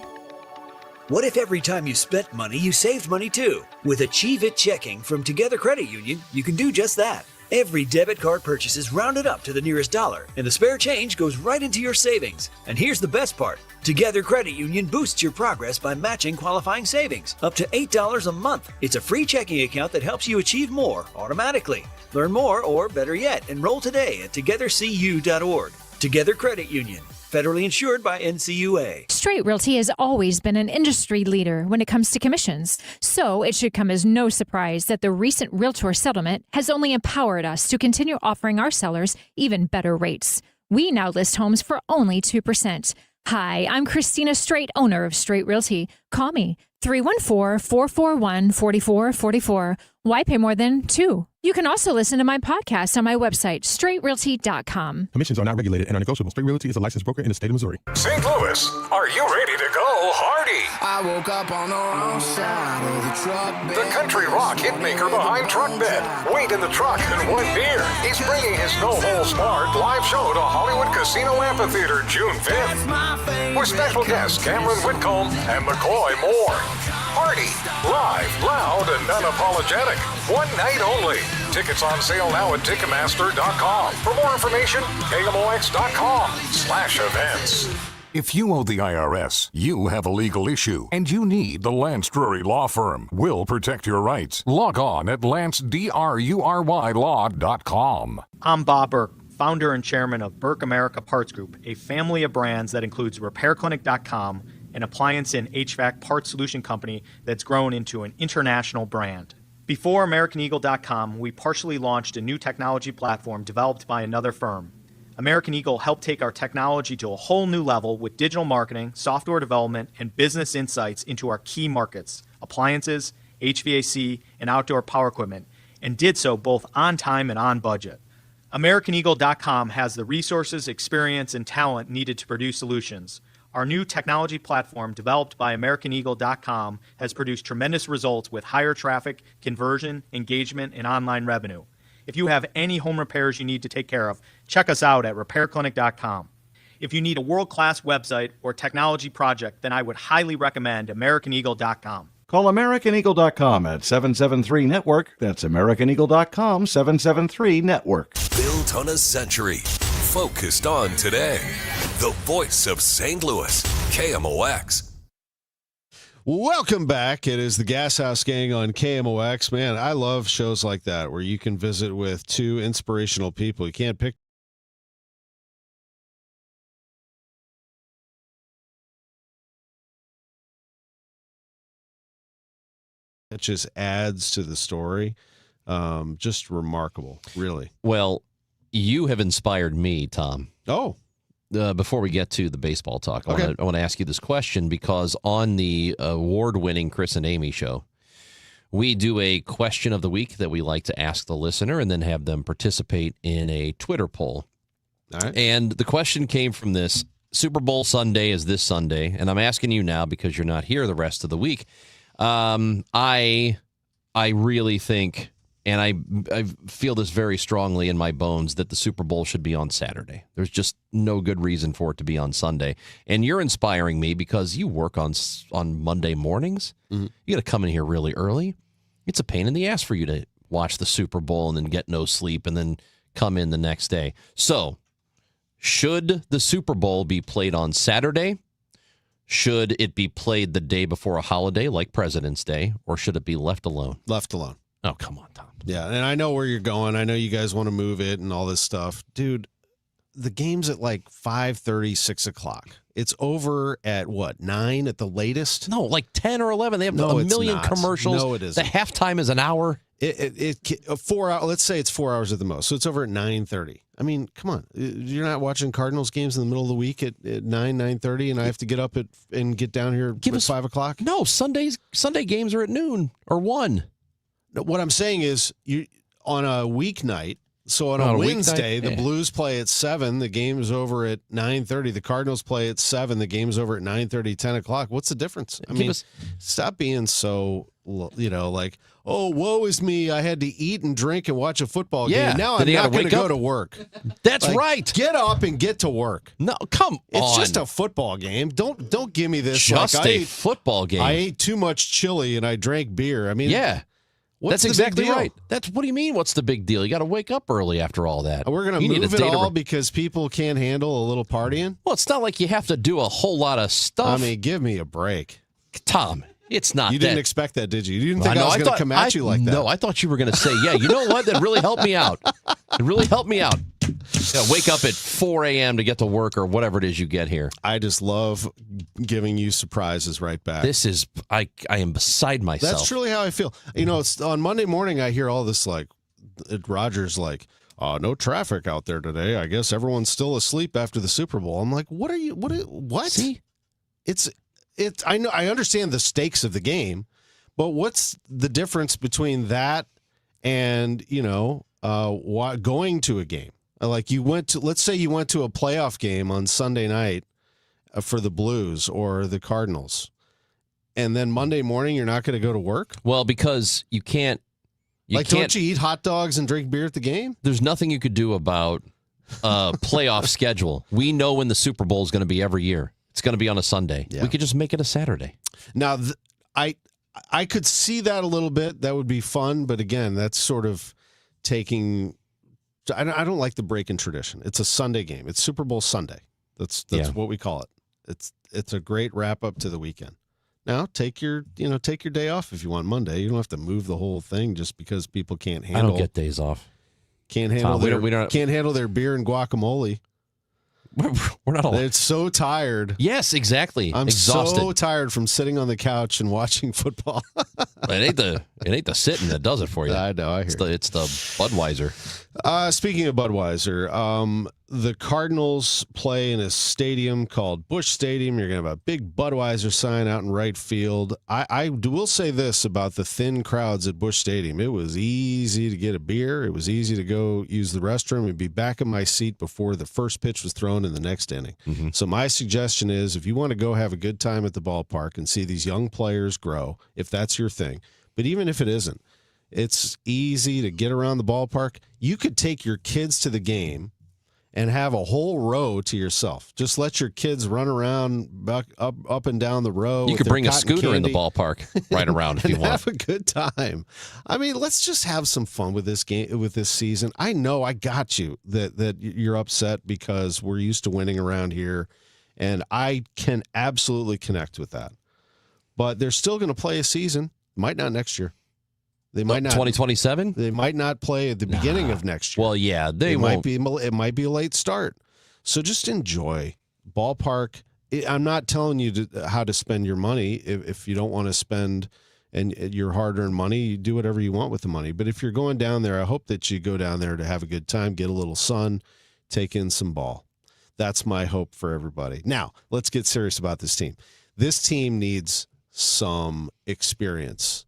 What if every time you spent money, you saved money too? With Achieve It Checking from Together Credit Union, you can do just that. Every debit card purchase is rounded up to the nearest dollar, and the spare change goes right into your savings. And here's the best part. Together Credit Union boosts your progress by matching qualifying savings up to $8 a month. It's a free checking account that helps you achieve more automatically. Learn more, or better yet, enroll today at togethercu.org. Together Credit Union. Federally insured by NCUA. Straight Realty has always been an industry leader when it comes to commissions. So it should come as no surprise that the recent Realtor settlement has only empowered us to continue offering our sellers even better rates. We now list homes for only 2%. Hi, I'm Christina Straight, owner of Straight Realty. Call me, 314-441-4444. Why pay more than 2? You can also listen to my podcast on my website, straightrealty.com. Commissions are not regulated and are negotiable. Straight Realty is a licensed broker in the state of Missouri. St. Louis, are you ready to go Hardy? I woke up on the wrong side of the truck bed. The country rock hitmaker behind Truck Bed. Wait in the truck and one beer. He's bringing his No Holds Barred live show to Hollywood Casino Amphitheater June 5th. With special guests Cameron Whitcomb and McCoy Moore. Hardy, live, loud, and unapologetic. One night only. Tickets on sale now at Ticketmaster.com. For more information, KMOX.com/events. If you owe the IRS, you have a legal issue, and you need the Lance Drury Law Firm. We'll protect your rights. Log on at LanceDruryLaw.com. I'm Bob Burke, founder and chairman of Burke America Parts Group, a family of brands that includes RepairClinic.com, an appliance and HVAC parts solution company that's grown into an international brand. Before AmericanEagle.com, we partially launched a new technology platform developed by another firm. American Eagle helped take our technology to a whole new level with digital marketing, software development, and business insights into our key markets, appliances, HVAC, and outdoor power equipment, and did so both on time and on budget. AmericanEagle.com has the resources, experience, and talent needed to produce solutions. Our new technology platform, developed by AmericanEagle.com, has produced tremendous results with higher traffic, conversion, engagement, and online revenue. If you have any home repairs you need to take care of, check us out at RepairClinic.com. If you need a world-class website or technology project, then I would highly recommend AmericanEagle.com. Call AmericanEagle.com at 773-NETWORK. That's AmericanEagle.com, 773-NETWORK. Built on a century. Focused on today. The voice of St. Louis. KMOX. Welcome back. It is the Gashouse Gang on KMOX. Man, I love shows like that where you can visit with two inspirational people. You can't pick. It just adds to the story. Just remarkable, really. Well, you have inspired me, Tom. Oh. Before we get to the baseball talk, okay. I want to ask you this question because on the award-winning Chris and Amy show, we do a question of the week that we like to ask the listener and then have them participate in a Twitter poll. All right. And the question came from this. Super Bowl Sunday is this Sunday, and I'm asking you now because you're not here the rest of the week. I really think, and I feel this very strongly in my bones, that the Super Bowl should be on Saturday. There's just no good reason for it to be on Sunday. And you're inspiring me because you work on Monday mornings. Mm-hmm. You got to come in here really early. It's a pain in the ass for you to watch the Super Bowl and then get no sleep and then come in the next day. So, should the Super Bowl be played on Saturday? Should it be played the day before a holiday like President's Day, or should it be left alone? Left alone. Oh, come on, Tom. Yeah, and I know where you're going. I know you guys want to move it and all this stuff. Dude, the game's at like 5:30, 6 o'clock. It's over at, 9 at the latest? No, like 10 or 11. They have a million commercials. No, it isn't. The halftime is an hour. It 4 hours. Let's say it's 4 hours at the most. So it's over at 9:30. I mean, come on. You're not watching Cardinals games in the middle of the week at 9:30, and I have to get up and get down here at 5 o'clock? No, Sunday games are at noon or 1. No, what I'm saying is, you on a weeknight. So on a Wednesday, the Blues play at 7. The game's over at 9:30. The Cardinals play at 7. The game's over at 9:30, 10 o'clock. What's the difference? I mean, stop being so, like, oh, woe is me. I had to eat and drink and watch a football game. Now I'm not going to go to work. That's right. Get up and get to work. No, come on. It's just a football game. Don't give me this. Just a football game. I ate too much chili and I drank beer. I mean, yeah. That's exactly right. What do you mean, what's the big deal? You got to wake up early after all that. We're going to move it all because people can't handle a little partying? Well, it's not like you have to do a whole lot of stuff. I mean, give me a break. Tom, it's not You didn't expect that, did you? You didn't think I was going to come at you like that. No, I thought you were going to say, yeah, you know what? That really helped me out. It really helped me out. Yeah, wake up at 4 a.m. to get to work or whatever it is you get here. I just love giving you surprises right back. This is, I am beside myself. That's truly how I feel. It's on Monday morning, I hear all this like, Rogers like, no traffic out there today. I guess everyone's still asleep after the Super Bowl. I'm like, what? See? I know, I understand the stakes of the game, but what's the difference between that and, going to a game? Like let's say you went to a playoff game on Sunday night for the Blues or the Cardinals, and then Monday morning you're not going to go to work? Well, because you can't. Don't you eat hot dogs and drink beer at the game? There's nothing you could do about a playoff schedule. We know when the Super Bowl is going to be every year. It's going to be on a Sunday. Yeah. We could just make it a Saturday. Now, I could see that a little bit. That would be fun, but again, that's sort of taking. I don't like the break in tradition. It's a Sunday game. It's Super Bowl Sunday. That's what we call it. It's a great wrap up to the weekend. Now take your day off if you want Monday. You don't have to move the whole thing just because people can't handle. I don't get days off. Can't handle can't handle their beer and guacamole. We're not allowed. It's so tired. Yes, exactly. I'm exhausted. so tired from sitting on the couch and watching football. It ain't the sitting that does it for you. I know. I hear it's the Budweiser. Speaking of Budweiser, the Cardinals play in a stadium called Busch Stadium. You're going to have a big Budweiser sign out in right field. I will say this about the thin crowds at Busch Stadium. It was easy to get a beer. It was easy to go use the restroom and be back in my seat before the first pitch was thrown in the next inning. Mm-hmm. So my suggestion is if you want to go have a good time at the ballpark and see these young players grow, if that's your thing, but even if it isn't, it's easy to get around the ballpark. You could take your kids to the game and have a whole row to yourself. Just let your kids run around up and down the row. You could bring a scooter in the ballpark right around if you want. Have a good time. I mean, let's just have some fun with this game, with this season. I know I got you that you're upset because we're used to winning around here, and I can absolutely connect with that. But they're still going to play a season. Might not next year. They might not. 2027? They might not play at the beginning of next year. Well, yeah, it might be a late start. So just enjoy ballpark. I'm not telling you how to spend your money. If you don't want to spend and your hard-earned money, you do whatever you want with the money. But if you're going down there, I hope that you go down there to have a good time, get a little sun, take in some ball. That's my hope for everybody. Now, let's get serious about this team. This team needs some experience.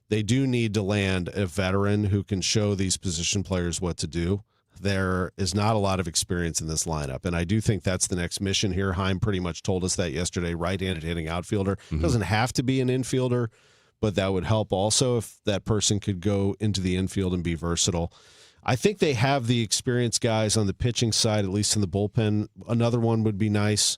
They do need to land a veteran who can show these position players what to do. There is not a lot of experience in this lineup, and I do think that's the next mission here. Heim pretty much told us that yesterday, right-handed hitting outfielder. Mm-hmm. Doesn't have to be an infielder, but that would help also if that person could go into the infield and be versatile. I think they have the experienced guys on the pitching side, at least in the bullpen. Another one would be nice.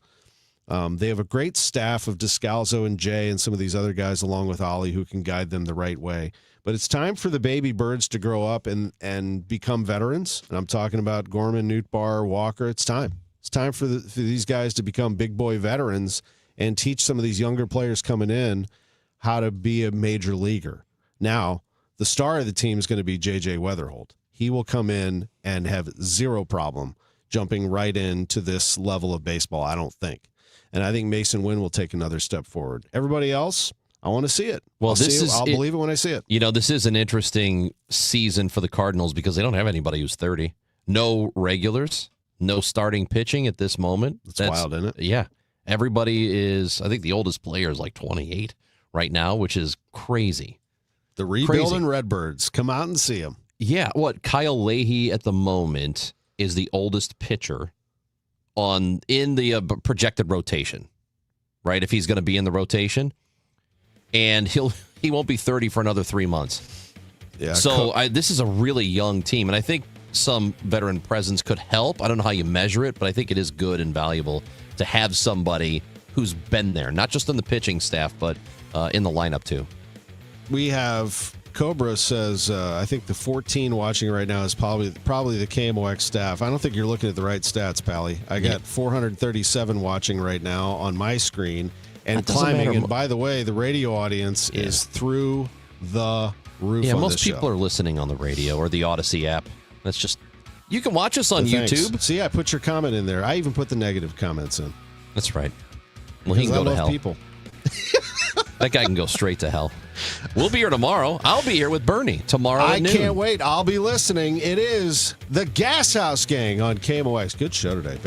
They have a great staff of Descalzo and Jay and some of these other guys along with Ollie who can guide them the right way. But it's time for the baby birds to grow up and become veterans. And I'm talking about Gorman, Nootbaar, Walker. It's time. It's time for these guys to become big boy veterans and teach some of these younger players coming in how to be a major leaguer. Now, the star of the team is going to be J.J. Weatherholt. He will come in and have zero problem jumping right into this level of baseball, I don't think. And I think Mason Wynn will take another step forward. Everybody else, I want to see it. Well, I'll believe it when I see it. You know, this is an interesting season for the Cardinals because they don't have anybody who's 30. No regulars, no starting pitching at this moment. That's wild, isn't it? Yeah. Everybody is, I think the oldest player is like 28 right now, which is crazy. The rebuilding Redbirds. Come out and see them. Yeah. Kyle Leahy at the moment is the oldest pitcher in the projected rotation, right? If he's going to be in the rotation, and he won't be 30 for another 3 months. Yeah. So this is a really young team, and I think some veteran presence could help. I don't know how you measure it, but I think it is good and valuable to have somebody who's been there, not just on the pitching staff, but in the lineup too. We have Cobra says, I think the 14 watching right now is probably the KMOX staff. I don't think you're looking at the right stats, Pally. I got 437 watching right now on my screen and climbing. And by the way, the radio audience is through the roof. Yeah, on most this people show. are listening on the radio or the Odyssey app. That's just, you can watch us on YouTube. See, I put your comment in there. I even put the negative comments in. That's right. Well, he can go to hell. People. That guy can go straight to hell. We'll be here tomorrow. I'll be here with Bernie tomorrow at noon. I can't wait. I'll be listening. It is the Gashouse Gang on KMOX. Good show today.